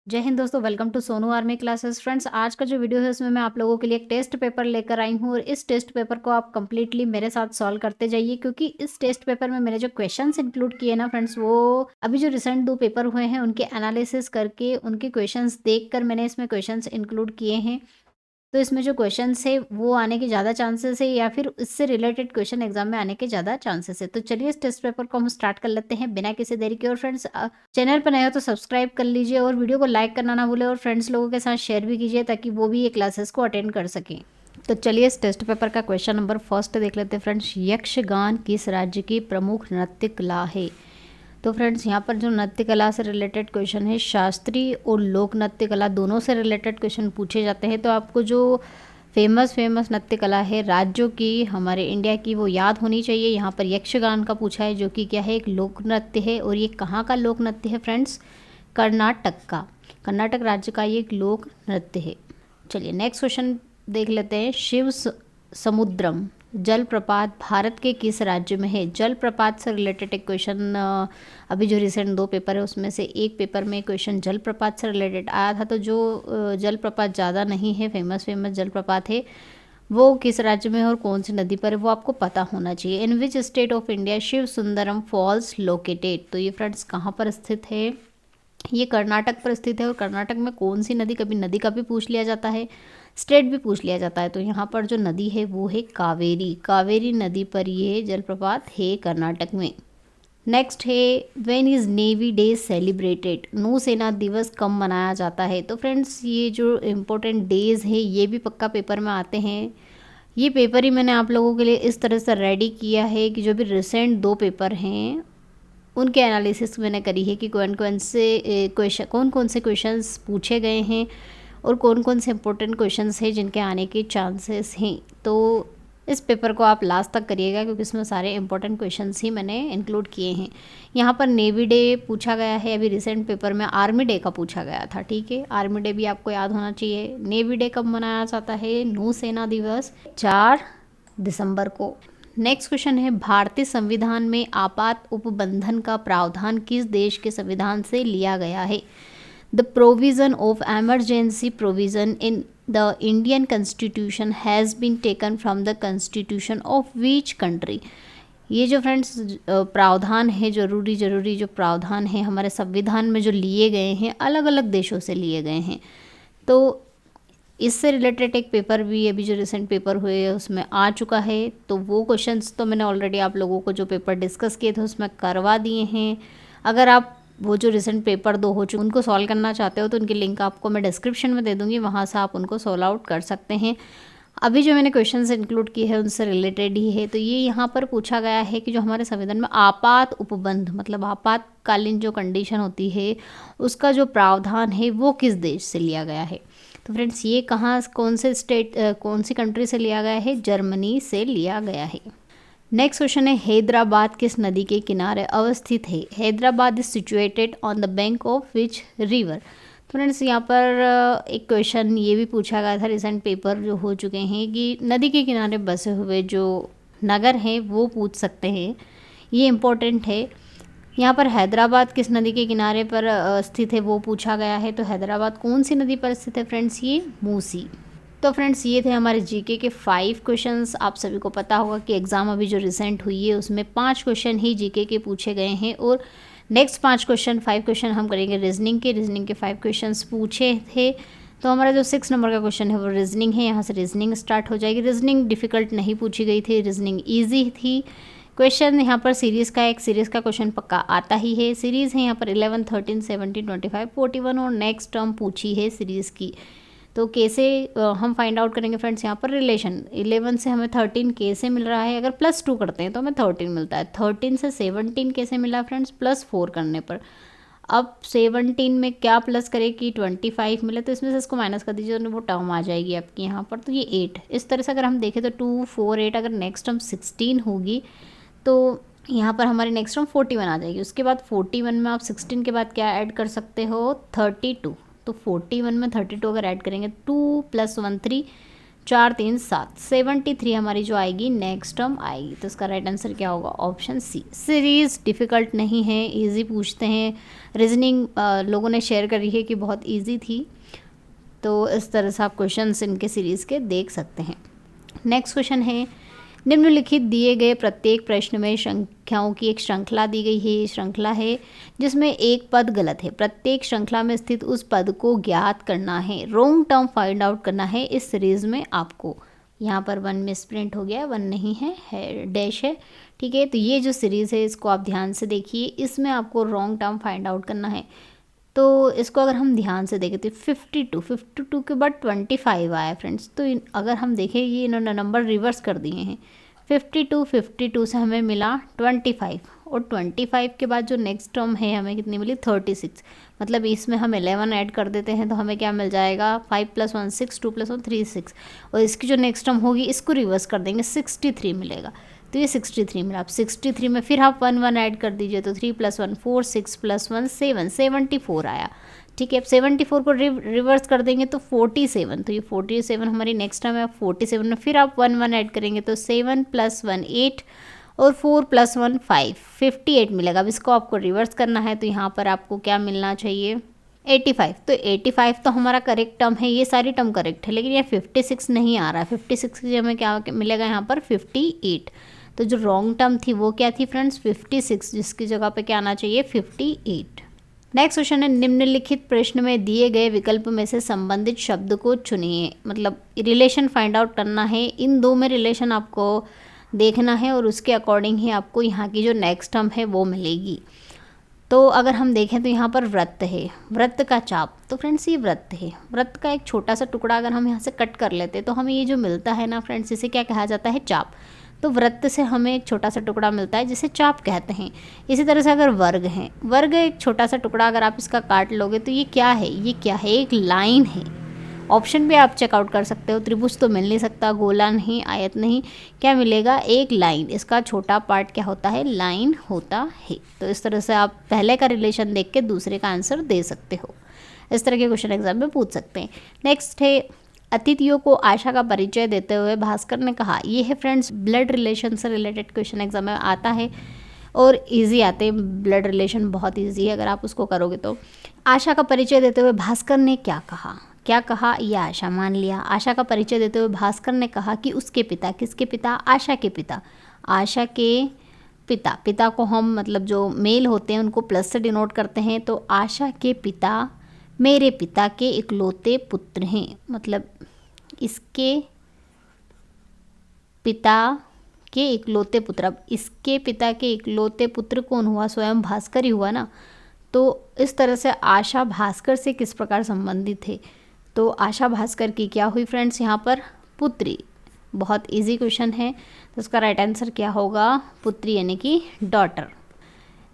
जय हिंद दोस्तों, welcome to Sonu army classes. Friends, आज का जो वीडियो है उसमें मैं आप लोगों के लिए एक टेस्ट पेपर लेकर आई हूँ और इस टेस्ट पेपर को आप कंप्लीटली मेरे साथ सॉल्व करते जाइए, क्योंकि इस टेस्ट पेपर में मैंने जो क्वेश्चंस इंक्लूड किए ना फ्रेंड्स, वो अभी जो रिसेंट 2 पेपर हुए हैं उनके एनालिसिस करके उनके क्वेश्चंस देखकर मैंने इसमें क्वेश्चंस इंक्लूड किए हैं। तो इसमें जो क्वेश्चंस है वो आने के ज़्यादा चांसेस है या फिर इससे रिलेटेड क्वेश्चन एग्जाम में आने के ज़्यादा चांसेस है। तो चलिए इस टेस्ट पेपर को हम स्टार्ट कर लेते हैं बिना किसी देरी के। और फ्रेंड्स, चैनल पर नए हो तो सब्सक्राइब कर लीजिए और वीडियो को लाइक करना ना भूलें और फ्रेंड्स लोगों के साथ शेयर भी कीजिए ताकि वो भी ये क्लासेस को अटेंड कर सकें। तो चलिए इस टेस्ट पेपर का क्वेश्चन नंबर फर्स्ट देख लेते हैं फ्रेंड्स। यक्षगान किस राज्य की प्रमुख नृत्य कला है? तो फ्रेंड्स, यहाँ पर जो नृत्य कला से रिलेटेड क्वेश्चन है, शास्त्रीय और लोक नृत्य कला दोनों से रिलेटेड क्वेश्चन पूछे जाते हैं। तो आपको जो फेमस नृत्य कला है राज्यों की, हमारे इंडिया की, वो याद होनी चाहिए। यहाँ पर यक्षगान का पूछा है, जो कि क्या है, एक लोक नृत्य है। और ये कहाँ का लोक नृत्य है फ्रेंड्स? कर्नाटक का। कर्नाटक राज्य का ये एक लोक नृत्य है। चलिए नेक्स्ट क्वेश्चन देख लेते हैं। शिव समुद्रम जलप्रपात भारत के किस राज्य में है? जलप्रपात से रिलेटेड एक क्वेश्चन अभी जो रिसेंट 2 पेपर है उसमें से एक पेपर में क्वेश्चन जलप्रपात से रिलेटेड आया था। तो जो जलप्रपात ज़्यादा नहीं है, फेमस जलप्रपात है, वो किस राज्य में है और कौन सी नदी पर है, वो आपको पता होना चाहिए। In which state of India Shiv Sundaram falls located? तो ये फ्रेंड्स कहाँ पर स्थित है? ये कर्नाटक पर स्थित है। और कर्नाटक में कौन सी नदी, कभी नदी का भी पूछ लिया जाता है, स्टेट भी पूछ लिया जाता है। तो यहाँ पर जो नदी है वो है कावेरी। कावेरी नदी पर ये जलप्रपात है कर्नाटक में। नेक्स्ट है, when is navy day celebrated? नौसेना दिवस कब मनाया जाता है? तो फ्रेंड्स, ये जो इम्पोर्टेंट डेज है ये भी पक्का पेपर में आते हैं। ये पेपर ही मैंने आप लोगों के लिए इस तरह से रेडी किया है कि जो भी रिसेंट 2 पेपर हैं उनके एनालिसिस मैंने करी है कि कौन कौन से क्वेश्चंस पूछे गए हैं और कौन कौन से इंपॉर्टेंट क्वेश्चंस हैं जिनके आने के चांसेस हैं। तो इस पेपर को आप लास्ट तक करिएगा, क्योंकि इसमें सारे इंपॉर्टेंट क्वेश्चंस ही मैंने इंक्लूड किए हैं। यहाँ पर नेवी डे पूछा गया है, अभी रिसेंट पेपर में आर्मी डे का पूछा गया था। ठीक है, आर्मी डे भी आपको याद होना चाहिए। नेवी डे कब मनाया जाता है? नौसेना दिवस 4 दिसंबर को। नेक्स्ट क्वेश्चन है, भारतीय संविधान में आपात उपबंधन का प्रावधान किस देश के संविधान से लिया गया है? The provision of emergency provision in the Indian constitution has been taken from the constitution of which country? ये जो फ्रेंड्स प्रावधान है, जरूरी जो प्रावधान है हमारे संविधान में जो लिए गए हैं, अलग अलग देशों से लिए गए हैं। तो इससे रिलेटेड एक पेपर भी अभी जो रिसेंट पेपर हुए उसमें आ चुका है। तो वो क्वेश्चंस तो मैंने ऑलरेडी आप लोगों को जो पेपर डिस्कस किए थे उसमें करवा दिए हैं। अगर आप वो जो रिसेंट पेपर 2 हो चुके उनको सॉल्व करना चाहते हो तो उनकी लिंक आपको मैं डिस्क्रिप्शन में दे दूँगी, वहाँ से आप उनको सॉल्व आउट कर सकते हैं। अभी जो मैंने क्वेश्चंस इंक्लूड किए हैं उनसे रिलेटेड ही है। तो ये यहाँ पर पूछा गया है कि जो हमारे संविधान में आपात उपबंध, मतलब आपातकालीन जो कंडीशन होती है उसका जो प्रावधान है वो किस देश से लिया गया है? तो फ्रेंड्स, ये कहाँ, कौन से स्टेट, कौन सी कंट्री से लिया गया है? जर्मनी से लिया गया है। नेक्स्ट क्वेश्चन है, हैदराबाद किस नदी के किनारे अवस्थित है? Hyderabad is situated on the bank of which river? तो फ्रेंड्स, यहाँ पर एक क्वेश्चन ये भी पूछा गया था, रिसेंट पेपर जो हो चुके हैं, कि नदी के किनारे बसे हुए जो नगर हैं वो पूछ सकते हैं। ये इम्पोर्टेंट है। यहाँ पर हैदराबाद किस नदी के किनारे पर स्थित है वो पूछा गया है। तो हैदराबाद कौन सी नदी पर स्थित है फ्रेंड्स? ये मूसी। तो फ्रेंड्स, ये थे हमारे जीके के 5 क्वेश्चंस। आप सभी को पता होगा कि एग्ज़ाम अभी जो रिसेंट हुई है उसमें 5 क्वेश्चन ही जीके के पूछे गए हैं और नेक्स्ट 5 क्वेश्चन हम करेंगे रीजनिंग के 5 क्वेश्चंस पूछे थे। तो हमारा जो 6 नंबर का क्वेश्चन है वो रीजनिंग है। यहाँ से रीजनिंग स्टार्ट हो जाएगी। रीजनिंग डिफ़िकल्ट नहीं पूछी गई थी, रीजनिंग ईजी थी। क्वेश्चन यहाँ पर सीरीज़ का, एक सीरीज़ का क्वेश्चन पक्का आता ही है। सीरीज़ है यहाँ पर 11, 13, 17, 25, 41 और नेक्स्ट टर्म पूछी है सीरीज़ की। तो कैसे हम फाइंड आउट करेंगे फ्रेंड्स? यहाँ पर रिलेशन 11 से हमें 13 कैसे मिल रहा है? अगर +2 करते हैं तो हमें 13 मिलता है। 13 से 17 कैसे मिला फ्रेंड्स? +4 करने पर। अब 17 में क्या प्लस करे कि 25 मिले, तो इसमें से इसको माइनस कर दीजिए तो वो टर्म आ जाएगी आपकी यहाँ पर। तो ये 8, इस तरह से अगर हम देखें तो 2, 4, 8, अगर नेक्स्ट टर्म 16 होगी तो यहाँ पर हमारी नेक्स्ट टर्म 41 आ जाएगी। उसके बाद 41 में आप 16 के बाद क्या ऐड कर सकते हो? 32। तो 41 में 32 अगर ऐड करेंगे, 2 + 1 3, 4 3 7, 73 हमारी जो आएगी नेक्स्ट टर्म आएगी। तो इसका राइट आंसर क्या होगा? Option C. सीरीज़ डिफ़िकल्ट नहीं है, इजी पूछते हैं। रीजनिंग लोगों ने शेयर करी है कि बहुत इजी थी, तो इस तरह से आप क्वेश्चंस इनके सीरीज़ के देख सकते हैं। नेक्स्ट क्वेश्चन है, निम्नलिखित दिए गए प्रत्येक प्रश्न में संख्याओं की एक श्रृंखला दी गई है। ये श्रृंखला है जिसमें एक पद गलत है। प्रत्येक श्रृंखला में स्थित उस पद को ज्ञात करना है, रॉन्ग टर्म फाइंड आउट करना है इस सीरीज़ में आपको। यहाँ पर 1 मिसप्रिंट हो गया, 1 नहीं है डैश है, ठीक है। तो ये जो सीरीज़ है इसको आप ध्यान से देखिए, इसमें आपको रॉन्ग टर्म फाइंड आउट करना है। तो इसको अगर हम ध्यान से देखें तो 52 के बाद 25 आया फ्रेंड्स। तो अगर हम देखें ये इन्होंने नंबर रिवर्स कर दिए हैं। 52 से हमें मिला 25 और 25 के बाद जो नेक्स्ट टर्म है हमें कितनी मिली? 36। मतलब इसमें हम 11 ऐड कर देते हैं तो हमें क्या मिल जाएगा? 5 + 1 6, 2 + 1 3 6, और इसकी जो नेक्स्ट टर्म होगी इसको रिवर्स कर देंगे, 63 मिलेगा। तो ये 63 मिला। अब 63 में फिर आप 1 1 ऐड कर दीजिए तो 3 + 1 4, 6 + 1 7, 74 आया, ठीक है। अब 74 को रिवर्स कर देंगे तो 47, तो ये 47 हमारी नेक्स्ट टर्म है। 47 में फिर आप 1 1 ऐड करेंगे तो 7 + 1 8 और 4 + 1 5, 58 मिलेगा। अब इसको आपको रिवर्स करना है तो यहाँ पर आपको क्या मिलना चाहिए? 85। तो 85 तो हमारा करेक्ट टर्म है, ये सारी टर्म करेक्ट है, लेकिन ये 56 नहीं आ रहा है। 56 की हमें क्या मिलेगा यहाँ पर? 58। तो जो रॉन्ग टर्म थी वो क्या थी फ्रेंड्स? 56, जिसकी जगह पे क्या आना चाहिए? 58। नेक्स्ट क्वेश्चन है, निम्नलिखित प्रश्न में दिए गए विकल्प में से संबंधित शब्द को चुनिए। मतलब रिलेशन फाइंड आउट करना है, इन दो में रिलेशन आपको देखना है और उसके अकॉर्डिंग ही आपको यहाँ की जो नेक्स्ट टर्म है वो मिलेगी। तो अगर हम देखें तो यहाँ पर वृत्त है, वृत्त का चाप। तो फ्रेंड्स ये वृत्त है, वृत्त का एक छोटा सा टुकड़ा अगर हम यहाँ से कट कर लेते तो हमें ये जो मिलता है ना फ्रेंड्स, इसे क्या कहा जाता है? चाप। तो वृत्त से हमें एक छोटा सा टुकड़ा मिलता है जिसे चाप कहते हैं। इसी तरह से अगर वर्ग है, वर्ग एक छोटा सा टुकड़ा अगर आप इसका काट लोगे तो ये क्या है? ये क्या है? एक लाइन है। ऑप्शन भी आप चेकआउट कर सकते हो, त्रिभुज तो मिल नहीं सकता, गोला नहीं, आयत नहीं, क्या मिलेगा? एक लाइन। इसका छोटा पार्ट क्या होता है? लाइन होता है। तो इस तरह से आप पहले का रिलेशन देख के दूसरे का आंसर दे सकते हो। इस तरह के क्वेश्चन एग्जाम में पूछ सकते हैं। नेक्स्ट है, अतिथियों को आशा का परिचय देते हुए भास्कर ने कहा। ये है फ्रेंड्स ब्लड रिलेशन से रिलेटेड क्वेश्चन एग्जाम में आता है और इजी आते हैं। ब्लड रिलेशन बहुत इजी है अगर आप उसको करोगे तो। आशा का परिचय देते हुए भास्कर ने क्या कहा? क्या कहा? ये आशा मान लिया। आशा का परिचय देते हुए भास्कर ने कहा कि उसके पिता, किसके पिता? आशा के पिता। आशा के पिता, पिता को हम मतलब जो मेल होते हैं उनको प्लस से डिनोट करते हैं। तो आशा के पिता मेरे पिता के इकलौते पुत्र हैं। मतलब इसके पिता के इकलौते पुत्र। अब इसके पिता के इकलौते पुत्र कौन हुआ? स्वयं भास्कर ही हुआ ना। तो इस तरह से आशा भास्कर से किस प्रकार संबंधित है? तो आशा भास्कर की क्या हुई फ्रेंड्स? यहाँ पर पुत्री। बहुत इजी क्वेश्चन है, तो इसका राइट आंसर क्या होगा? पुत्री यानी कि डॉटर।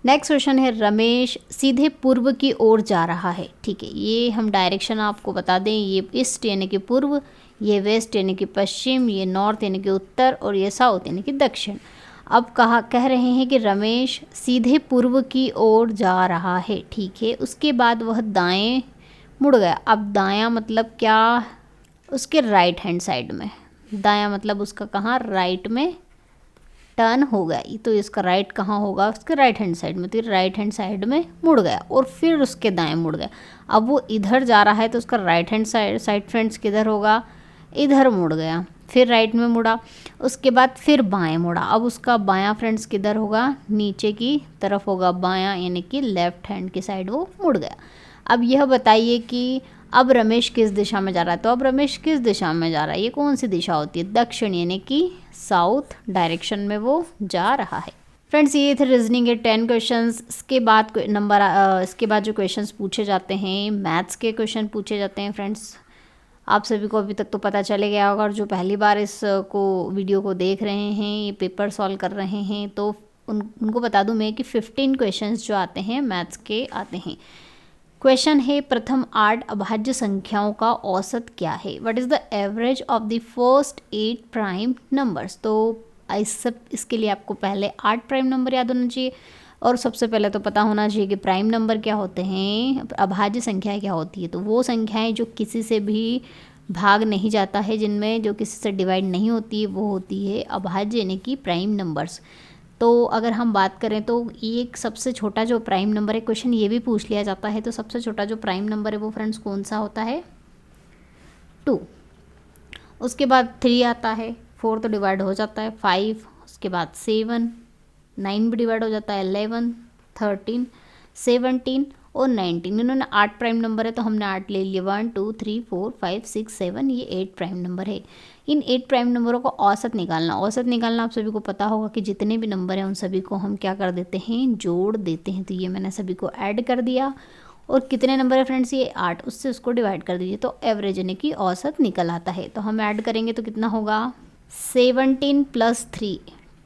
नेक्स्ट क्वेश्चन है, रमेश सीधे पूर्व की ओर जा रहा है। ठीक है, ये हम डायरेक्शन आपको बता दें, ये ईस्ट यानी कि पूर्व, ये वेस्ट यानी कि पश्चिम, ये नॉर्थ यानी कि उत्तर और ये साउथ यानी कि दक्षिण। अब कह रहे हैं कि रमेश सीधे पूर्व की ओर जा रहा है। ठीक है, उसके बाद वह दाएं मुड़ गया। अब दायां मतलब क्या? उसके राइट हैंड साइड में। दायां मतलब उसका कहाँ? राइट में टर्न हो गया। तो इसका राइट कहाँ होगा? उसके राइट हैंड साइड में। तो राइट हैंड साइड में मुड़ गया और फिर उसके दाएं मुड़ गया। अब वो इधर जा रहा है तो उसका राइट हैंड साइड फ्रेंड्स किधर होगा? इधर मुड़ गया, फिर राइट में मुड़ा, उसके बाद फिर बाएं मुड़ा। अब उसका बायां फ्रेंड्स किधर होगा? नीचे की तरफ होगा, बायां यानी कि लेफ्ट हैंड की साइड वो मुड़ गया। अब यह बताइए कि अब रमेश किस दिशा में जा रहा है? तो अब रमेश किस दिशा में जा रहा है? ये कौन सी दिशा होती है? दक्षिण यानी कि साउथ डायरेक्शन में वो जा रहा है। फ्रेंड्स ये थे रीजनिंग के 10 क्वेश्चंस। इसके बाद इसके बाद जो क्वेश्चंस पूछे जाते हैं, मैथ्स के क्वेश्चन पूछे जाते हैं। फ्रेंड्स आप सभी को अभी तक तो पता चले गया होगा, और जो पहली बार इस वीडियो को देख रहे हैं, ये पेपर सॉल्व कर रहे हैं, तो उनको बता दूं मैं कि 15 क्वेश्चंस जो आते हैं मैथ्स के आते हैं। क्वेश्चन है, प्रथम 8 अभाज्य संख्याओं का औसत क्या है? What is the average of the first 8 prime numbers? तो इसके लिए आपको पहले 8 प्राइम नंबर याद होना चाहिए, और सबसे पहले तो पता होना चाहिए कि प्राइम नंबर क्या होते हैं, अभाज्य संख्या क्या होती है। तो वो संख्याएं जो किसी से भी भाग नहीं जाता है, जिनमें जो किसी से डिवाइड नहीं होती है वो होती है अभाज्य यानी कि प्राइम नंबर्स। तो अगर हम बात करें तो एक सबसे छोटा जो प्राइम नंबर है, क्वेश्चन ये भी पूछ लिया जाता है, तो सबसे छोटा जो प्राइम नंबर है वो फ्रेंड्स कौन सा होता है? 2। उसके बाद 3 आता है, 4 तो डिवाइड हो जाता है, 5, उसके बाद 7, 9 भी डिवाइड हो जाता है, 11, 13, 17 और 19। इन्होंने 8 प्राइम नंबर है तो हमने 8 ले लिए। 1 2 3 4 5 6 7, ये 8 प्राइम नंबर है। इन 8 प्राइम नंबरों को औसत निकालना। औसत निकालना आप सभी को पता होगा कि जितने भी नंबर हैं उन सभी को हम क्या कर देते हैं, जोड़ देते हैं। तो ये मैंने सभी को ऐड कर दिया। और कितने नंबर है फ्रेंड्स, ये 8, उससे उसको डिवाइड कर दीजिए तो एवरेज यानी कि औसत निकल आता है। तो हम ऐड करेंगे तो कितना होगा, 17 + 3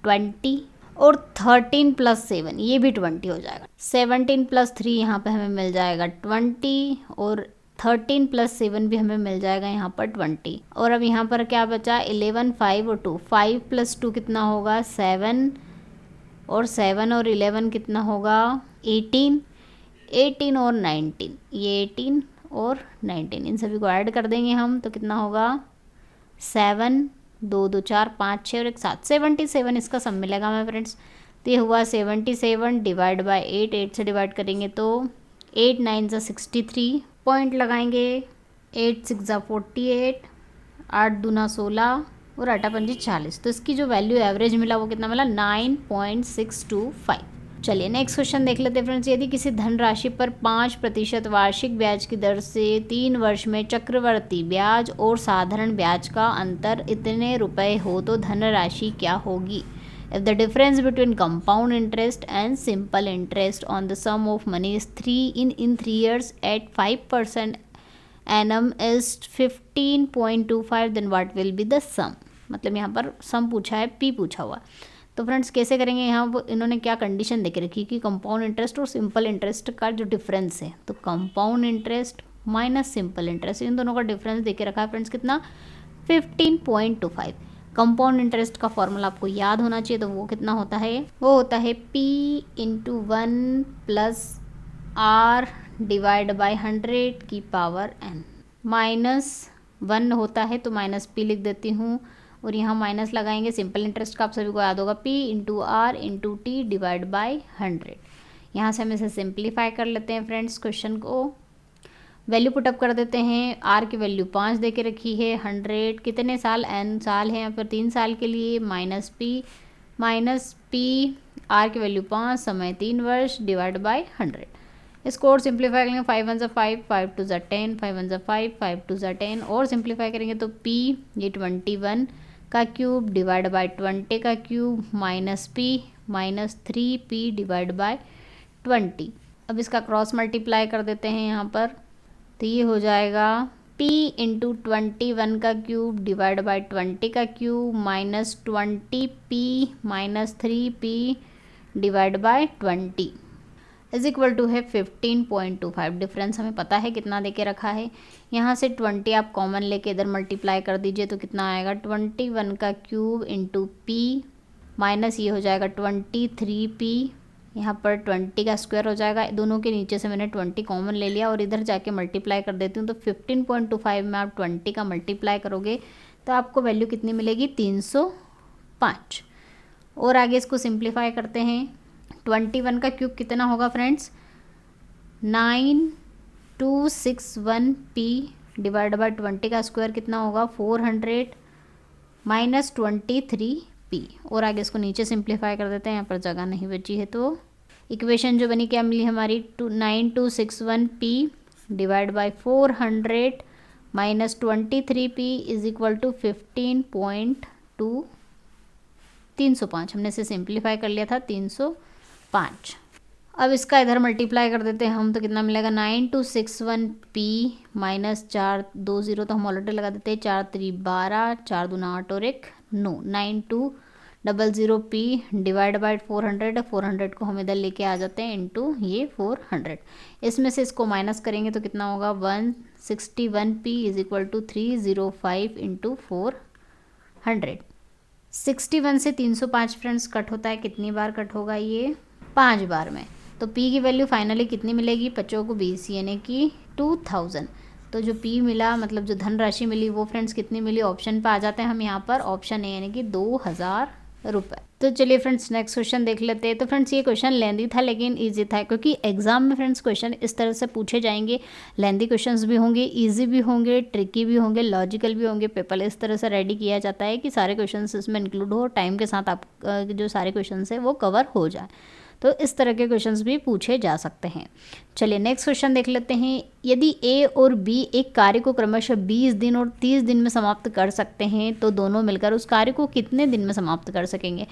20 और 13 + 7 ये भी 20 हो जाएगा। 17 + 3 यहाँ पे हमें मिल जाएगा 20 और 13 + 7 भी हमें मिल जाएगा यहाँ पर 20। और अब यहाँ पर क्या बचा, 11, 5 और 2। 5 + 2 कितना होगा, 7 और 7 और 11 कितना होगा, 18। 18 और 19, ये 18 और 19 इन सभी को ऐड कर देंगे हम तो कितना होगा, 7, 2 2 4 5 6 और 1 7, 77 इसका सब मिलेगा हमें फ्रेंड्स। तो ये हुआ 77 डिवाइड बाय 8, 8 से डिवाइड करेंगे तो 8 9 = 63, पॉइंट लगाएंगे, 8 6 = 48, 8 दूना 16 और 8 पंजी 40। तो इसकी जो वैल्यू एवरेज मिला वो कितना मिला, 9.625। चलिए नेक्स्ट क्वेश्चन देख लेते हैं फ्रेंड्स। यदि किसी धनराशि पर 5% वार्षिक ब्याज की दर से 3 वर्ष में चक्रवर्ती ब्याज और साधारण ब्याज का अंतर इतने रुपए हो तो धनराशि क्या होगी? If the difference between compound interest and simple interest on the sum of money is 3 in 3 years at 5% annum is 15.25, then what will be the sum? मतलब यहाँ पर सम पूछा है, पी पूछा हुआ। तो फ्रेंड्स कैसे करेंगे, यहाँ वो इन्होंने क्या कंडीशन देके रखी कि कंपाउंड इंटरेस्ट और सिंपल इंटरेस्ट का जो डिफरेंस है, तो compound interest minus simple interest, इन दोनों का डिफरेंस देके रखा है फ्रेंड्स कितना, 15.25। कंपाउंड इंटरेस्ट का फॉर्मूला आपको याद होना चाहिए, तो वो कितना होता है, वो होता है P × 1 + R डिवाइड बाय 100 की पावर n, -1 होता है तो -P लिख देती हूँ और यहाँ माइनस लगाएंगे। सिंपल इंटरेस्ट का आप सभी को याद होगा, P × R × T divide by 100। यहाँ से हम इसे सिंप्लीफाई कर लेते हैं फ्रेंड्स। क्वेश्चन को वैल्यू पुटअप कर देते हैं। R की वैल्यू 5 दे के रखी है, 100 कितने साल, n साल है यहाँ पर 3 साल के लिए, -P R की वैल्यू 5, समय 3 वर्ष डिवाइड बाय 100। इसको और सिंप्लीफाई करेंगे, 5 1 = 5, 5 2 = 10, 5 1 = 5, 5 2 = 10 और सिंप्लीफाई करेंगे तो P ये 21 का क्यूब डिवाइड बाय 20 का cube -P -3P divide by 20। अब इसका क्रॉस मल्टीप्लाई कर देते हैं यहाँ पर, तो ये हो जाएगा P × 21 का क्यूब डिवाइड बाय 20 का cube -20P -3P divide by 20 is equal to है 15.25। डिफरेंस हमें पता है कितना देके रखा है। यहाँ से 20 आप कॉमन लेके इधर मल्टीप्लाई कर दीजिए तो कितना आएगा, 21 का क्यूब × P माइनस ये हो जाएगा 23P, यहाँ पर 20 का स्क्वायर हो जाएगा। दोनों के नीचे से मैंने 20 कॉमन ले लिया और इधर जाके मल्टीप्लाई कर देती हूँ। तो 15.25 में आप 20 का मल्टीप्लाई करोगे तो आपको वैल्यू कितनी मिलेगी, 305। और आगे इसको सिंप्लीफाई करते हैं। 21 का क्यूब कितना होगा फ्रेंड्स, 9261P डिवाइड बाय 20 का स्क्वायर कितना होगा, 400 -23P। और आगे इसको नीचे सिंप्लीफाई कर देते हैं, यहाँ पर जगह नहीं बची है। तो इक्वेशन जो बनी क्या मिली हमारी, 9261P divide by 400 -23P is equal to 15.2 305। हमने इसे सिंप्लीफाई कर लिया था, 305। अब इसका इधर मल्टीप्लाई कर देते हैं हम, तो कितना मिलेगा, 9261P -4 2 0 तो हम ऑलरेडी लगा देते हैं, 4 3 12, 4 दूना 8 और 1 9, 9200P डिवाइड बाय 400। 400 को हम इधर लेके आ जाते हैं इनटू ये 400। इसमें से इसको माइनस करेंगे तो कितना होगा, 161P इज इक्वल टू 305 × 400। 61 से 305 फ्रेंड्स कट होता है, कितनी बार कट होगा, ये 5 बार में। तो P की वैल्यू फाइनली कितनी मिलेगी, 5 को 20 यानी कि 2000। तो जो P मिला मतलब जो धनराशि मिली वो फ्रेंड्स कितनी मिली, ऑप्शन पे आ जाते हैं हम यहाँ पर, ऑप्शन ए यानी कि 2000 रुपये। तो चलिए फ्रेंड्स नेक्स्ट क्वेश्चन देख लेते हैं। तो फ्रेंड्स ये क्वेश्चन लेंदी था लेकिन इजी था, क्योंकि एग्जाम में फ्रेंड्स क्वेश्चन इस तरह से पूछे जाएंगे, लेंदी क्वेश्चंस भी होंगे, इजी भी होंगे, ट्रिकी भी होंगे, लॉजिकल भी होंगे। पेपर इस तरह से रेडी किया जाता है कि सारे क्वेश्चंस इसमें इंक्लूड हो, टाइम के साथ आप जो सारे क्वेश्चन है वो कवर हो जाए। तो इस तरह के क्वेश्चंस भी पूछे जा सकते हैं। चलिए नेक्स्ट क्वेश्चन देख लेते हैं। यदि ए और बी एक कार्य को क्रमशः 20 दिन और 30 दिन में समाप्त कर सकते हैं तो दोनों मिलकर उस कार्य को कितने दिन में समाप्त कर सकेंगे।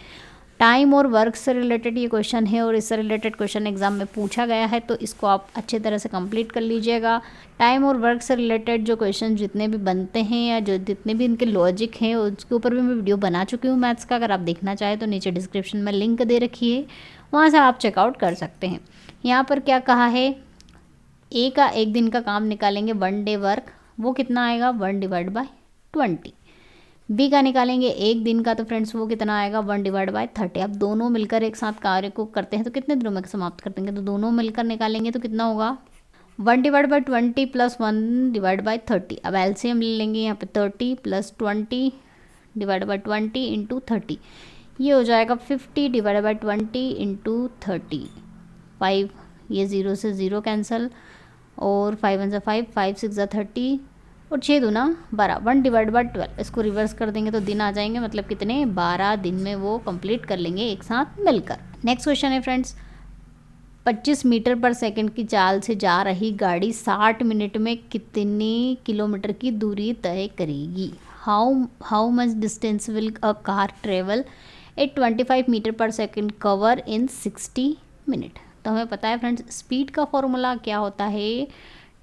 टाइम और वर्क से रिलेटेड ये क्वेश्चन है और इससे रिलेटेड क्वेश्चन एग्जाम में पूछा गया है, तो इसको आप अच्छे तरह से कंप्लीट कर लीजिएगा। टाइम और वर्क से रिलेटेड जो क्वेश्चन जितने भी बनते हैं या जो जितने भी इनके लॉजिक हैं उसके ऊपर भी मैं वीडियो बना चुकी हूँ मैथ्स का। अगर आप देखना चाहें तो नीचे डिस्क्रिप्शन में लिंक दे रखी है, वहाँ से आप चेकआउट कर सकते हैं। यहाँ पर क्या कहा है, ए का एक दिन का काम निकालेंगे 1 डे वर्क, वो कितना आएगा 1 डिवाइड बाय 20। बी का निकालेंगे एक दिन का, तो फ्रेंड्स वो कितना आएगा 1 डिवाइड बाय 30। अब दोनों मिलकर एक साथ कार्य को करते हैं तो कितने दिनों में समाप्त कर देंगे, तो दोनों मिलकर निकालेंगे तो कितना होगा 1 divide by 20 plus 1 divide by 30। अब एलसीएम ले लेंगे यहाँ पे 30 प्लस 20 डिवाइड बाय 20 इंटू 30, ये हो जाएगा 50 डिवाइड बाय 20 इंटू 30। 5 ये 0 से 0 कैंसिल और 5 1 5, 5 6 30 और 6 दूना 12। 1 डिवाइड बाय 12, इसको रिवर्स कर देंगे तो दिन आ जाएंगे, मतलब कितने 12 दिन में वो कंप्लीट कर लेंगे एक साथ मिलकर। नेक्स्ट क्वेश्चन है फ्रेंड्स, 25 मीटर पर सेकंड की चाल से जा रही गाड़ी 60 मिनट में कितनी किलोमीटर की दूरी तय करेगी। How much distance will a car travel at 25 metre per second cover in 60 minute. तो हमें पता है फ्रेंड्स स्पीड का फॉर्मूला क्या होता है,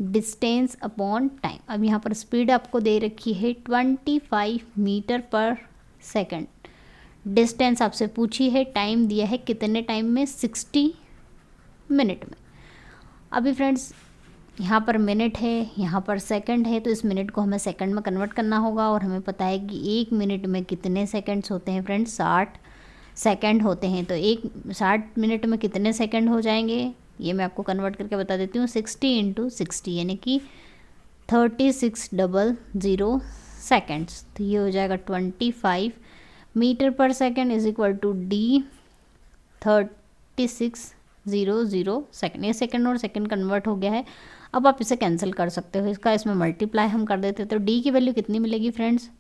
डिस्टेंस अपॉन टाइम। अब यहाँ पर स्पीड आपको दे रखी है 25 मीटर पर सेकंड, डिस्टेंस आपसे पूछी है, टाइम दिया है कितने टाइम में 60 मिनट में। अभी फ्रेंड्स यहाँ पर मिनट है, यहाँ पर सेकंड है, तो इस मिनट को हमें सेकंड में कन्वर्ट करना होगा और हमें पता है कि 1 मिनट में कितने सेकंड्स होते हैं फ्रेंड्स 60 सेकंड होते हैं। तो 60 मिनट में कितने सेकंड हो जाएंगे ये मैं आपको कन्वर्ट करके बता देती हूँ। 60 इंटू 60 यानी कि 3600 सेकेंड्स, तो ये हो जाएगा 25 metre per second is equal to D 3600 second. ये सेकेंड और सेकेंड कन्वर्ट हो गया है। अब आप इसे कैंसिल कर सकते हो, इसका इसमें मल्टीप्लाई हम कर देते तो डी की वैल्यू कितनी मिलेगी फ्रेंड्स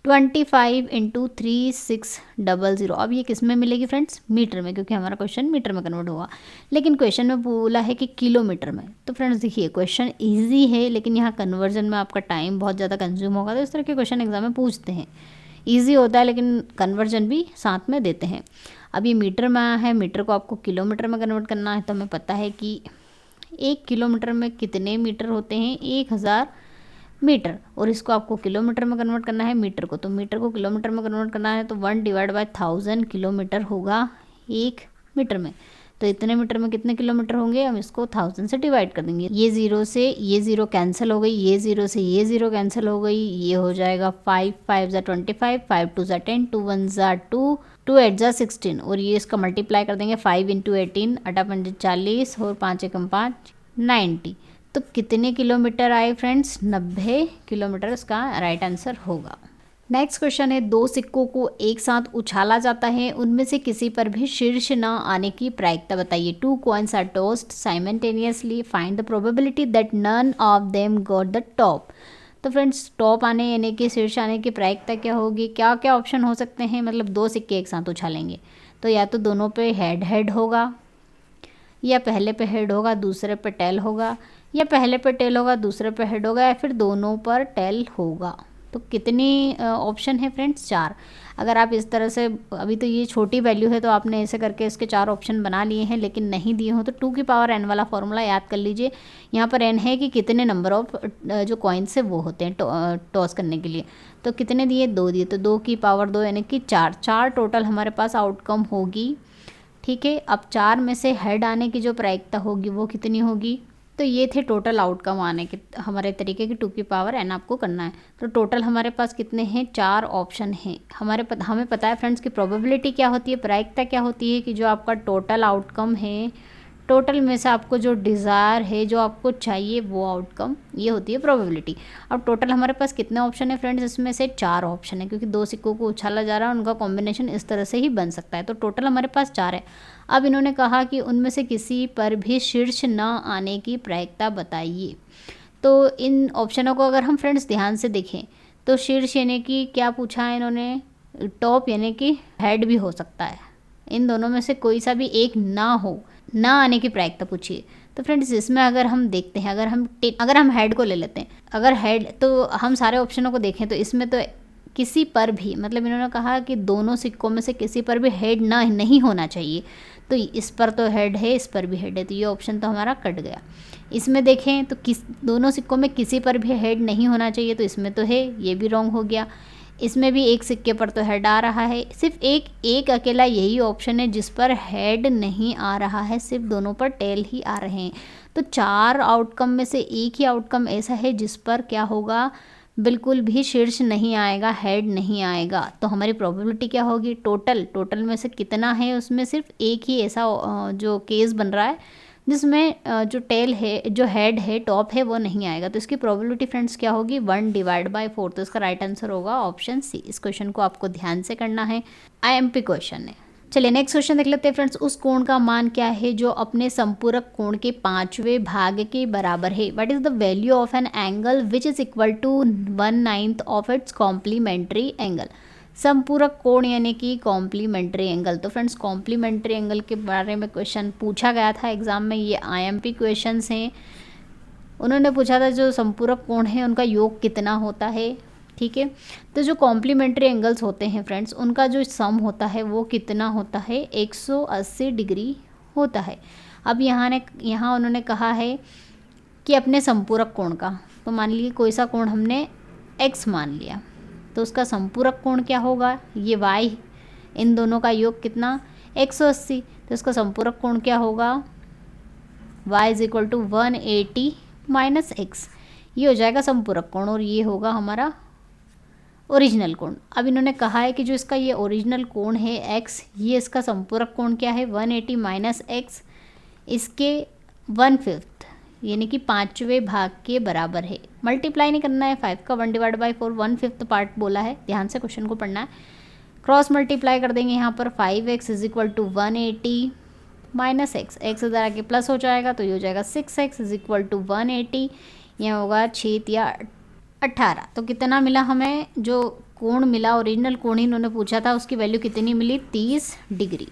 25 इंटू 3600। अब ये किस में मिलेगी फ्रेंड्स मीटर में, क्योंकि हमारा क्वेश्चन मीटर में कन्वर्ट हुआ, लेकिन क्वेश्चन में बोला है कि किलोमीटर में। तो फ्रेंड्स देखिए क्वेश्चन इजी है लेकिन यहाँ कन्वर्जन में आपका टाइम बहुत ज़्यादा कंज्यूम होगा, तो इस तरह के क्वेश्चन एग्जाम में पूछते हैं। ईजी होता है लेकिन कन्वर्जन भी साथ में देते हैं। अब ये मीटर में है, मीटर को आपको किलोमीटर में कन्वर्ट करना है, तो हमें पता है कि 1 किलोमीटर में कितने मीटर होते हैं 1000 मीटर, और इसको आपको किलोमीटर में कन्वर्ट करना है मीटर को, तो मीटर को किलोमीटर में कन्वर्ट करना है तो 1 डिवाइड बाय 1000 किलोमीटर होगा 1 मीटर में। तो इतने मीटर में कितने किलोमीटर होंगे, हम इसको 1000 से डिवाइड कर देंगे। ये 0 से ये 0 कैंसिल हो गई, ये 0 से ये 0 कैंसिल हो गई, ये हो जाएगा 5 5 ज़ा 25, 5 2 ज़ा 10, 2 1 ज़ा 2, 2 8 ज़ा 16, और ये इसका मल्टीप्लाई कर देंगे 5 इंटू 18 8 5 40 और 5 1 5 90। तो कितने किलोमीटर आए फ्रेंड्स 90 किलोमीटर इसका राइट आंसर होगा। नेक्स्ट क्वेश्चन है, 2 सिक्कों को एक साथ उछाला जाता है, उनमें से किसी पर भी शीर्ष न आने की प्रायिकता बताइए। 2 coins are tossed simultaneously, find the probability that none of them got the top। तो फ्रेंड्स टॉप आने यानी कि शीर्ष आने की प्रायिकता क्या होगी, क्या क्या ऑप्शन हो सकते हैं, मतलब 2 सिक्के एक साथ उछालेंगे तो या तो दोनों पे हेड हेड होगा, या पहले पे हेड होगा दूसरे पे टेल होगा, या पहले पे टेल होगा दूसरे पे हेड होगा, या फिर दोनों पर टेल होगा। तो कितनी ऑप्शन है फ्रेंड्स 4। अगर आप इस तरह से, अभी तो ये छोटी वैल्यू है तो आपने ऐसे करके इसके 4 ऑप्शन बना लिए हैं, लेकिन नहीं दिए हो तो 2 की पावर n वाला फॉर्मूला याद कर लीजिए। यहाँ पर n है कि कितने नंबर ऑफ जो कॉइन्स है वो होते हैं टॉस करने के लिए, तो कितने दिए 2 दिए, तो 2 की पावर 2 यानी कि 4 टोटल हमारे पास आउटकम होगी। ठीक है, अब 4 में से हेड आने की जो प्रायिकता होगी वो कितनी होगी, तो ये थे टोटल आउटकम आने के हमारे तरीके की 2 की पावर n आपको करना है। तो टोटल हमारे पास कितने हैं 4 ऑप्शन हैं। हमें पता है फ्रेंड्स कि प्रोबेबिलिटी क्या होती है, प्रायिकता क्या होती है कि जो आपका टोटल आउटकम है टोटल में से आपको जो डिज़ायर है, जो आपको चाहिए वो आउटकम, ये होती है प्रोबेबिलिटी। अब टोटल हमारे पास कितने ऑप्शन है फ्रेंड्स, इसमें से 4 ऑप्शन है, क्योंकि 2 सिक्कों को उछाला जा रहा है, उनका कॉम्बिनेशन इस तरह से ही बन सकता है। तो टोटल हमारे पास 4 है। अब इन्होंने कहा कि उनमें से किसी पर भी शीर्ष न आने की प्रायिकता बताइए। तो इन ऑप्शनों को अगर हम फ्रेंड्स ध्यान से देखें तो शीर्ष यानी कि क्या पूछा है इन्होंने, टॉप यानी कि हेड भी हो सकता है। इन दोनों में से कोई सा भी एक ना हो, ना आने की प्रायिकता पूछिए। तो फ्रेंड्स इसमें अगर हम देखते हैं, अगर हम हेड को ले लेते हैं, अगर हेड, तो हम सारे ऑप्शनों को देखें तो इसमें तो किसी पर भी, मतलब इन्होंने कहा कि दोनों सिक्कों में से किसी पर भी हेड ना नहीं होना चाहिए। तो इस पर तो हेड है, इस पर भी हेड है, तो ये ऑप्शन तो हमारा कट गया। इसमें देखें तो दोनों सिक्कों में किसी पर भी हेड नहीं होना चाहिए, तो इसमें तो है, ये भी रॉन्ग हो गया। इसमें भी एक सिक्के पर तो हेड आ रहा है, सिर्फ एक अकेला यही ऑप्शन है जिस पर हेड नहीं आ रहा है, सिर्फ दोनों पर टेल ही आ रहे हैं। तो 4 आउटकम में से एक ही आउटकम ऐसा है जिस पर क्या होगा, बिल्कुल भी शीर्ष नहीं आएगा, हेड नहीं आएगा। तो हमारी प्रोबेबिलिटी क्या होगी, टोटल में से कितना है, उसमें सिर्फ एक ही ऐसा जो केस बन रहा है जिसमें जो टेल है, जो हेड है, टॉप है, वो नहीं आएगा। तो इसकी प्रोबेबिलिटी फ्रेंड्स क्या होगी, 1/4। तो इसका राइट आंसर होगा ऑप्शन सी। इस क्वेश्चन को आपको ध्यान से करना है, IMP क्वेश्चन है। चलिए नेक्स्ट क्वेश्चन देख लेते हैं फ्रेंड्स। उस कोण का मान क्या है जो अपने संपूरक कोण के 5वें भाग के बराबर है। What is the value of an angle which is equal to 1/9 of its complementary angle. संपूरक कोण यानी कि कॉम्प्लीमेंट्री एंगल। तो फ्रेंड्स कॉम्प्लीमेंट्री एंगल के बारे में क्वेश्चन पूछा गया था एग्जाम में, ये IMP क्वेश्चंस हैं। उन्होंने पूछा था जो संपूरक कोण है उनका योग कितना होता है, ठीक है। तो जो कॉम्प्लीमेंट्री एंगल्स होते हैं फ्रेंड्स, उनका जो सम होता है वो कितना होता है, 180 डिग्री होता है। अब यहाँ उन्होंने कहा है कि अपने संपूरक कोण का, तो मान लीजिए कोई सा कोण हमने x मान लिया, तो उसका संपूरक कोण क्या होगा, ये y, इन दोनों का योग कितना, 180। तो इसका संपूरक कोण क्या होगा, y is equal to 180 minus x, ये हो जाएगा संपूरक कोण, और ये होगा हमारा ओरिजिनल कोण। अब इन्होंने कहा है कि जो इसका ये ओरिजिनल कोण है x, ये इसका संपूरक कोण क्या है, 180 माइनस x, इसके 1/5 यानी कि 5वें भाग के बराबर है। मल्टीप्लाई नहीं करना है, 5 का 1/4, 1/5 पार्ट बोला है, ध्यान से क्वेश्चन को पढ़ना है। क्रॉस मल्टीप्लाई कर देंगे यहाँ पर, 5x is equal to 180 minus x इधर आके प्लस हो जाएगा, तो ये हो जाएगा 6x इज इक्वल टू 180, यहाँ होगा 6 या 18। तो कितना मिला हमें, जो कोण मिला, ओरिजिनल कोण ही इन्होंने पूछा था, उसकी वैल्यू कितनी मिली, 30 डिग्री।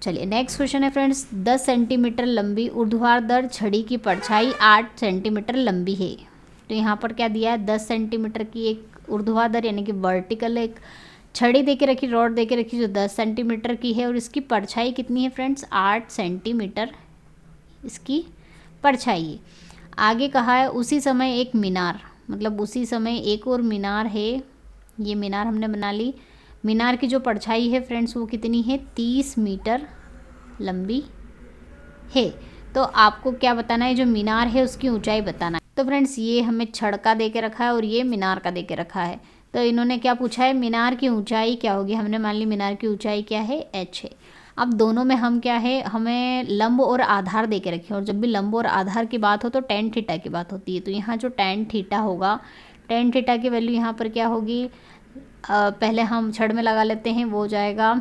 चलिए नेक्स्ट क्वेश्चन है फ्रेंड्स। 10 सेंटीमीटर लंबी ऊर्ध्वाधर छड़ी की परछाई 8 सेंटीमीटर लंबी है। तो यहाँ पर क्या दिया है, 10 सेंटीमीटर की एक ऊर्ध्वाधर यानी कि वर्टिकल एक छड़ी दे के रखी, रॉड दे के रखी जो 10 सेंटीमीटर की है, और इसकी परछाई कितनी है फ्रेंड्स, 8 सेंटीमीटर इसकी परछाई है। आगे कहा है उसी समय एक मीनार, मतलब उसी समय एक और मीनार है, ये मीनार हमने बना ली। मीनार की जो परछाई है फ्रेंड्स वो कितनी है, 30 मीटर लंबी है। तो आपको क्या बताना है, जो मीनार है उसकी ऊंचाई बताना है। तो फ्रेंड्स ये हमें छड़ का दे के रखा है और ये मीनार का दे के रखा है। तो इन्होंने क्या पूछा है, मीनार की ऊंचाई क्या होगी, हमने मान ली मीनार की ऊंचाई क्या है, h है। अब दोनों में हम क्या है, हमें लंब और आधार दे के रखे, और जब भी लंब और आधार की बात हो तो tan थीटा की बात होती है। तो यहाँ जो tan थीटा होगा, tan थीटा की वैल्यू यहाँ पर क्या होगी, पहले हम छड़ में लगा लेते हैं, वो हो जाएगा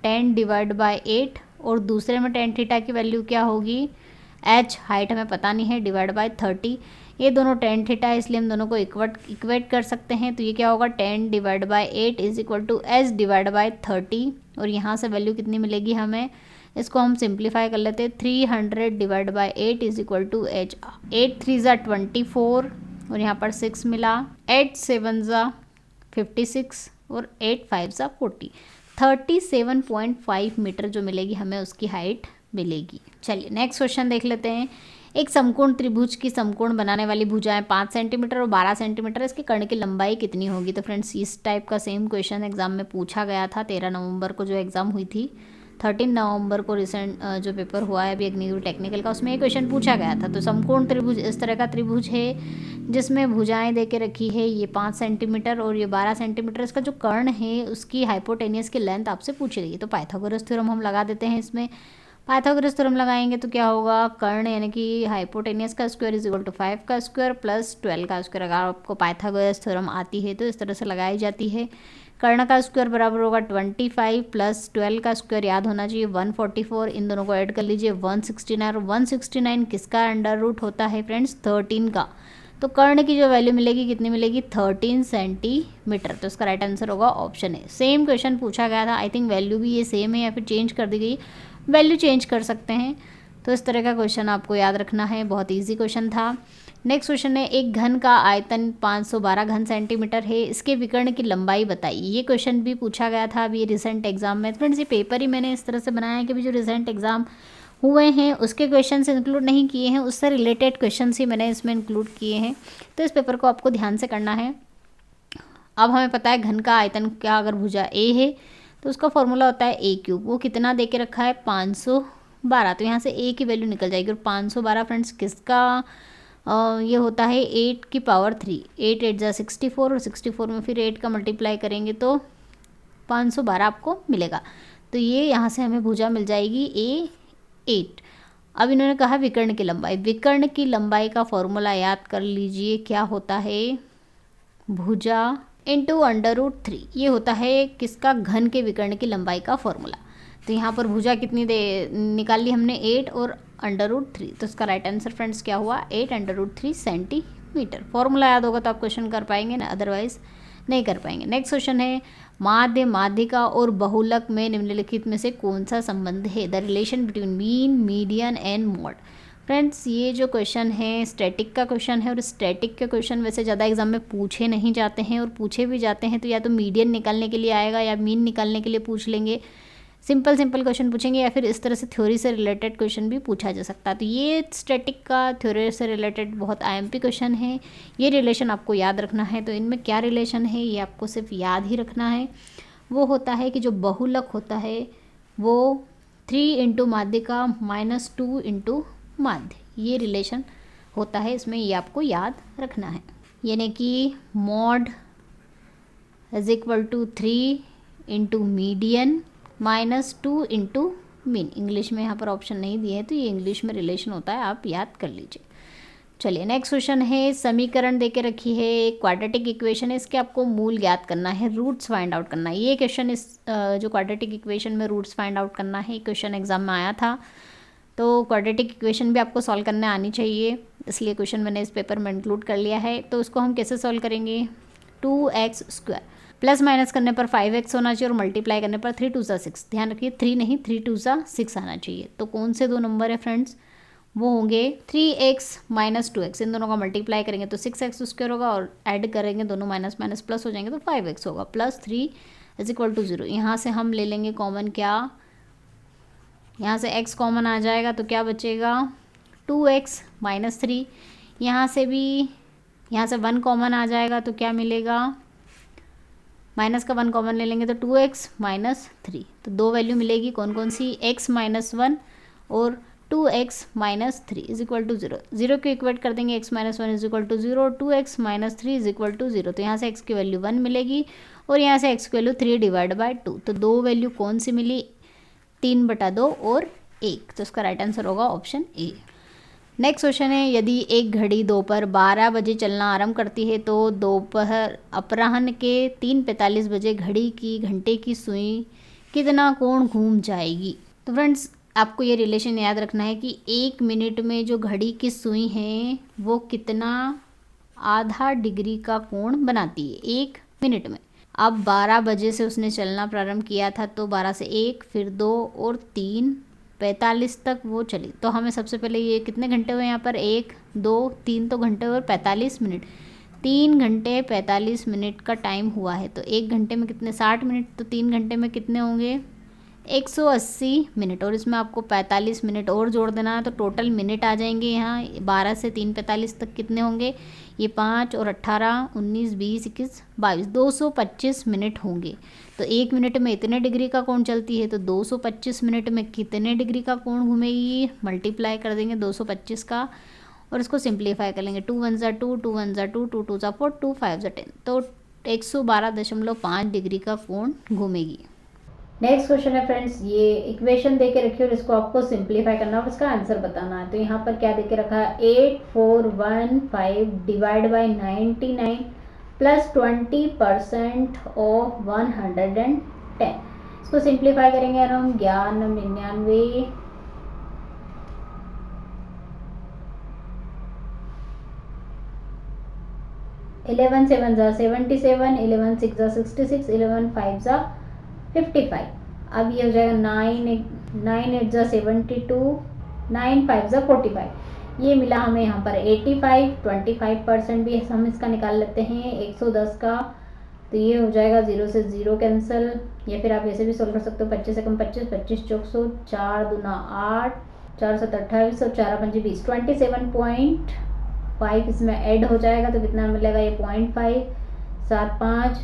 10/8, और दूसरे में tan थीटा की वैल्यू क्या होगी, h हाइट हमें पता नहीं है, /30। ये दोनों tan थीटा है, इसलिए हम दोनों को इक्वेट कर सकते हैं। तो ये क्या होगा, 10/8 इज इक्वल टू h/30, और यहाँ से वैल्यू कितनी मिलेगी हमें, इसको हम सिंप्लीफाई कर लेते हैं, 300/8 इज इक्वल टू h। 8 3 ज़ा 24, और यहाँ पर 6 मिला, 8 7 ज़ा 56, और 8 5 ज़ा 40, 37.5 मीटर जो मिलेगी हमें, उसकी हाइट मिलेगी। चलिए नेक्स्ट क्वेश्चन देख लेते हैं। एक समकोण त्रिभुज की समकोण बनाने वाली भुजाएं 5 सेंटीमीटर और 12 सेंटीमीटर, इसके कर्ण की लंबाई कितनी होगी। तो फ्रेंड्स इस टाइप का सेम क्वेश्चन एग्जाम में पूछा गया था, 13 नवंबर को जो एग्ज़ाम हुई थी, 13 नवंबर को रिसेंट जो पेपर हुआ है अभी अग्निवीर टेक्निकल का, उसमें ये क्वेश्चन पूछा गया था। तो समकोण त्रिभुज इस तरह का त्रिभुज है जिसमें भुजाएं दे के रखी है, ये 5 सेंटीमीटर और ये 12 सेंटीमीटर, इसका जो कर्ण है उसकी हाइपोटेनियस की लेंथ आपसे पूछी गई है। तो पाइथागोरस थ्योरम हम लगा देते हैं इसमें। पाइथागोरस थ्योरम लगाएंगे तो क्या होगा, कर्ण यानी कि हाइपोटेनियस का स्क्वायर इज इक्वल टू 5 का स्क्वायर प्लस 12 का स्क्वायर। अगर आपको पाइथागोरस थ्योरम आती है तो इस तरह से लगाई जाती है। कर्ण का स्क्वायर बराबर होगा 25 प्लस 12 का स्क्वायर याद होना चाहिए 144। इन दोनों को ऐड कर लीजिए 169, और 169 किसका अंडर रूट होता है फ्रेंड्स, 13 का। तो कर्ण की जो वैल्यू मिलेगी कितनी मिलेगी, 13 सेंटीमीटर। तो इसका राइट आंसर होगा ऑप्शन है। सेम क्वेश्चन पूछा गया था, आई थिंक वैल्यू भी ये सेम है या फिर चेंज कर दी गई, वैल्यू चेंज कर सकते हैं। तो इस तरह का क्वेश्चन आपको याद रखना है, बहुत ईजी क्वेश्चन था। नेक्स्ट क्वेश्चन है, एक घन का आयतन 512 घन सेंटीमीटर है, इसके विकर्ण की लंबाई बताइए। ये क्वेश्चन भी पूछा गया था अभी रिसेंट एग्जाम में। फ्रेंड्स ये पेपर ही मैंने इस तरह से बनाया है कि जो रिसेंट एग्जाम हुए हैं उसके क्वेश्चंस इंक्लूड नहीं किए हैं, उससे रिलेटेड क्वेश्चंस ही मैंने इसमें इंक्लूड किए हैं। तो इस पेपर को आपको ध्यान से करना है। अब हमें पता है घन का आयतन क्या, अगर भुजा ए है तो उसका फॉर्मूला होता है ए क्यूब। वो कितना दे के रखा है, 512। तो यहाँ से ए की वैल्यू निकल जाएगी। और 512 फ्रेंड्स किसका ये होता है 8 की पावर 3। 8 8 जा 64, और 64 में फिर 8 का मल्टीप्लाई करेंगे तो 512 आपको मिलेगा। तो ये यहाँ से हमें भुजा मिल जाएगी ए 8। अब इन्होंने कहा विकर्ण की लंबाई। विकर्ण की लंबाई का फॉर्मूला याद कर लीजिए, क्या होता है, भुजा इंटू अंडर रूट 3। ये होता है किसका, घन के विकर्ण की लंबाई का फॉर्मूला। तो यहाँ पर भुजा कितनी दे निकाल ली हमने, 8 और अंडर रूट 3। तो इसका राइट आंसर फ्रेंड्स क्या हुआ, 8 अंडर रूट 3 सेंटीमीटर। फॉर्मूला याद होगा तो आप क्वेश्चन कर पाएंगे ना, अदरवाइज नहीं कर पाएंगे। नेक्स्ट क्वेश्चन है, माध्य, माध्यिका और बहुलक में निम्नलिखित में से कौन सा संबंध है, the relation between mean, median and mod. Friends ये जो क्वेश्चन है स्टैटिक का क्वेश्चन है, और स्टैटिक के क्वेश्चन वैसे ज़्यादा एग्जाम में पूछे नहीं जाते हैं, और पूछे भी जाते हैं तो या तो मीडियन निकालने के लिए आएगा या मीन निकालने के लिए पूछ लेंगे। सिंपल क्वेश्चन पूछेंगे, या फिर इस तरह से थ्योरी से रिलेटेड क्वेश्चन भी पूछा जा सकता है। तो ये स्टैटिक का थ्योरी से रिलेटेड बहुत आईएमपी क्वेश्चन है। ये रिलेशन आपको याद रखना है। तो इनमें क्या रिलेशन है ये आपको सिर्फ याद ही रखना है। वो होता है कि जो बहुलक होता है वो 3 इंटू माध्यिका माइनस 2 इंटू माध्य, ये रिलेशन होता है इसमें, ये आपको याद रखना है। यानी कि mode is equal to 3 into median minus 2 into mean. English में यहाँ पर ऑप्शन नहीं दिए हैं तो ये इंग्लिश में रिलेशन होता है, आप याद कर लीजिए। चलिए नेक्स्ट क्वेश्चन है, समीकरण देके रखी है, एक क्वाड्रेटिक इक्वेशन है, इसके आपको मूल ज्ञात करना है, रूट्स फाइंड आउट करना है। ये क्वेश्चन इस जो क्वाड्रेटिक इक्वेशन में रूट्स फाइंड आउट करना है, क्वेश्चन एग्जाम में आया था। तो क्वाड्रेटिक इक्वेशन भी आपको सॉल्व करने आनी चाहिए, इसलिए क्वेश्चन मैंने इस पेपर में इंक्लूड कर लिया है। तो उसको हम कैसे सॉल्व करेंगे, 2x² प्लस माइनस करने पर 5x होना चाहिए, और मल्टीप्लाई करने पर 3 2 6। ध्यान रखिए 3 नहीं 3 2 6 आना चाहिए। तो कौन से दो नंबर है फ्रेंड्स, वो होंगे 3x माइनस 2x। इन दोनों का मल्टीप्लाई करेंगे तो 6x² होगा, और ऐड करेंगे दोनों माइनस माइनस प्लस हो जाएंगे तो 5x होगा, प्लस 3 इज इक्वल टू 0। यहाँ से हम ले लेंगे कॉमन, क्या यहाँ से x कॉमन आ जाएगा तो क्या बचेगा 2x माइनस 3। यहाँ से भी यहाँ से 1 कॉमन आ जाएगा तो क्या मिलेगा, माइनस का 1 कॉमन ले लेंगे तो 2x माइनस 3। तो दो वैल्यू मिलेगी, कौन कौन सी, x माइनस 1 और 2x minus 3 is equal to 0। 0 को इक्वेट कर देंगे, x minus 1 is equal to 0, 2x minus 3 is equal to 0। तो यहाँ से x की वैल्यू 1 मिलेगी, और यहाँ से x की वैल्यू 3 डिवाइड बाई 2। तो दो वैल्यू कौन सी मिली, 3/2 और 1। तो इसका राइट आंसर होगा ऑप्शन ए। नेक्स्ट क्वेश्चन है, यदि एक घड़ी दोपहर 12 बजे चलना आरंभ करती है तो दोपहर अपराह्न के 3:45 बजे घड़ी की घंटे की सुई कितना कोण घूम जाएगी। तो फ्रेंड्स आपको ये रिलेशन याद रखना है कि 1 मिनट में जो घड़ी की सुई है वो कितना आधा डिग्री का कोण बनाती है 1 मिनट में। अब 12 बजे से उसने चलना प्रारंभ किया था, तो 12 से 1 फिर 2 और 3 45 तक वो चली। तो हमें सबसे पहले ये कितने घंटे हुए यहाँ पर, 1 2 3 तो घंटे और 45 मिनट, 3 घंटे 45 मिनट का टाइम हुआ है। तो 1 घंटे में कितने 60 मिनट, तो 3 घंटे में कितने होंगे 180 मिनट, और इसमें आपको 45 मिनट और जोड़ देना है। तो टोटल मिनट आ जाएंगे यहाँ 12 से 3:45 तक कितने होंगे, ये 5 और 18 19 20 21 22 225 मिनट होंगे। तो 1 मिनट में इतने डिग्री का कोण चलती है, तो 225 मिनट में कितने डिग्री का कोण घूमेगी, मल्टीप्लाई कर देंगे 225 का, और इसको सिंप्लीफाई कर लेंगे, 2 1 = 2 2 1 = 2 2 2 = 4 2 5 = 10। तो 112.5 डिग्री का कोण घूमेगी। नेक्स्ट क्वेश्चन है फ्रेंड्स, ये इक्वेशन दे के रखी और इसको आपको सिंप्लीफाई करना और इसका आंसर बताना है। तो यहाँ पर क्या दे के रखा है, 8415 डिवाइड बाई 99 प्लस 20% ऑफ 110। इसको सिंप्लीफाई करेंगे और हम 1199 11 7 जा 77, 11 6 जा 66, 11 5 जा 55। अब ये हो जाएगा 9 8 जा 72, 9 5 जा 45। ये मिला हमें यहाँ पर 85, 25% भी हम इसका निकाल लेते हैं 110 का। तो ये हो जाएगा 0 से 0 कैंसिल, या फिर आप ऐसे भी सोल्व कर सकते हो, 25 से कम 25, 25 चौक 100, 4 दूना 8, 4 7 28 और 4 5 20, 27.5 इसमें ऐड हो जाएगा। तो कितना मिलेगा, ये 0.5, 7 5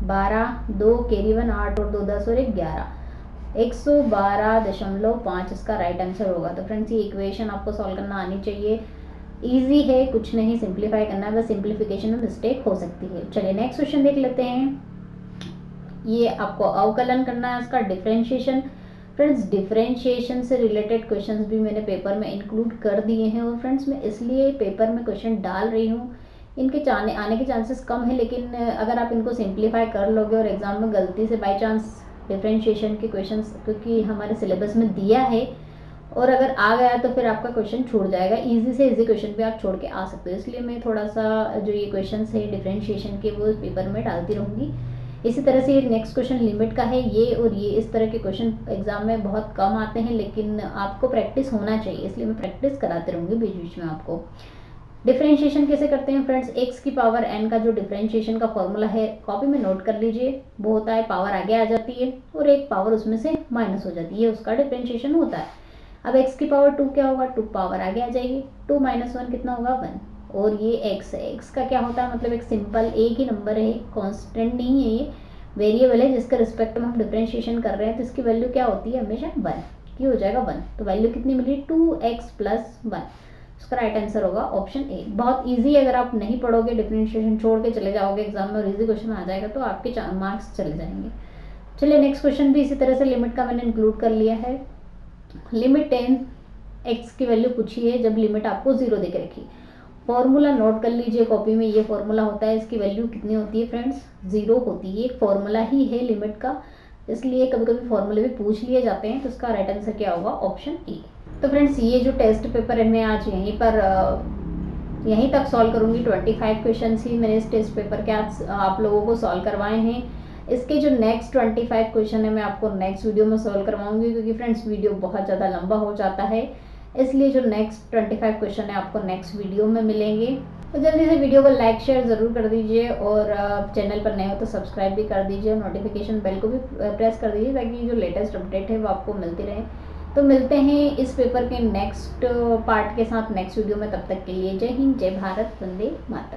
12, 2 कैरी 1, 8 और 2 10 और 1 11, 112.5 इसका राइट आंसर होगा। तो फ्रेंड्स ये इक्वेशन आपको सॉल्व करना आनी चाहिए, इजी है, कुछ नहीं सिंप्लीफाई करना है, बस सिंप्लीफिकेशन में मिस्टेक हो सकती है। चलिए नेक्स्ट क्वेश्चन देख लेते हैं। ये आपको अवकलन करना है, इसका डिफरेंशिएशन। फ्रेंड्स डिफरेंशिएशन से रिलेटेड क्वेश्चंस भी मैंने पेपर में इंक्लूड कर दिए हैं और फ्रेंड्स मैं इसलिए पेपर में क्वेश्चन डाल रही हूँ, इनके आने के चांसेस कम है, लेकिन अगर आप इनको सिंप्लीफाई कर लोगे और एग्जाम में गलती से बाई चांस डिफरेंशिएशन के क्वेश्चंस, क्योंकि हमारे सिलेबस में दिया है और अगर आ गया तो फिर आपका क्वेश्चन छूट जाएगा, इजी से इजी क्वेश्चन भी आप छोड़ के आ सकते हो। इसलिए मैं थोड़ा सा जो ये क्वेश्चन है डिफरेंशिएशन के वो पेपर में डालती रहूँगी। इसी तरह से नेक्स्ट क्वेश्चन लिमिट का है, ये और ये इस तरह के क्वेश्चन एग्जाम में बहुत कम आते हैं, लेकिन आपको प्रैक्टिस होना चाहिए, इसलिए मैं प्रैक्टिस कराते रहूँगी बीच बीच में आपको। डिफरेंशिएशन कैसे करते हैं फ्रेंड्स, एक्स की पावर एन का जो डिफरेंशिएशन का फॉर्मूला है कॉपी में नोट कर लीजिए। वो होता है पावर आगे आ जाती है और एक पावर उसमें से माइनस हो जाती है, उसका डिफरेंशिएशन होता है। अब x की पावर 2 क्या होगा, 2 पावर आगे आ जाएगी, 2 माइनस 1 कितना होगा 1। और ये x है, x का क्या होता है, मतलब एक सिंपल एक ही नंबर है, कांस्टेंट नहीं है, ये वेरिएबल है जिसके रिस्पेक्ट में हम डिफरेंशिएशन कर रहे हैं, तो इसकी वैल्यू क्या होती है हमेशा 1 की हो जाएगा 1। तो वैल्यू कितनी मिली 2x प्लस 1, उसका राइट आंसर होगा ऑप्शन ए। बहुत ईजी, अगर आप नहीं पढ़ोगे डिफरेंशिएशन छोड़ के चले जाओगे एग्जाम में और ईजी क्वेश्चन आ जाएगा तो आपके मार्क्स चले जाएंगे। चलिए नेक्स्ट क्वेश्चन भी इसी तरह से लिमिट का मैंने इंक्लूड कर लिया है। लिमिट 10x की वैल्यू पूछी है जब लिमिट आपको 0 दे के रखी। फॉर्मूला नोट कर लीजिए कॉपी में, ये फॉर्मूला होता है, इसकी वैल्यू कितनी होती है फ्रेंड्स 0 होती है, एक फॉर्मूला ही है लिमिट का, इसलिए कभी कभी फॉर्मूले भी पूछ लिए जाते हैं। तो इसका राइट आंसर क्या होगा ऑप्शन ए। तो फ्रेंड्स ये जो टेस्ट पेपर है मैं आज यहीं तक सॉल्व करूँगी। 25 क्वेश्चन ही मैंने इस टेस्ट पेपर के आज आप लोगों को सॉल्व करवाए हैं। इसके जो नेक्स्ट 25 क्वेश्चन है मैं आपको नेक्स्ट वीडियो में सॉल्व करवाऊंगी, क्योंकि फ्रेंड्स वीडियो बहुत ज़्यादा लंबा हो जाता है, इसलिए जो नेक्स्ट 25 क्वेश्चन है आपको नेक्स्ट वीडियो में मिलेंगे। तो जल्दी से वीडियो को लाइक शेयर ज़रूर कर दीजिए और चैनल पर नए हो तो सब्सक्राइब भी कर दीजिए और नोटिफिकेशन बेल को भी प्रेस कर दीजिए ताकि जो लेटेस्ट अपडेट है वो आपको मिलती रहे। तो मिलते हैं इस पेपर के नेक्स्ट पार्ट के साथ नेक्स्ट वीडियो में, तब तक के लिए जय हिंद, जय भारत, वंदे मातरम।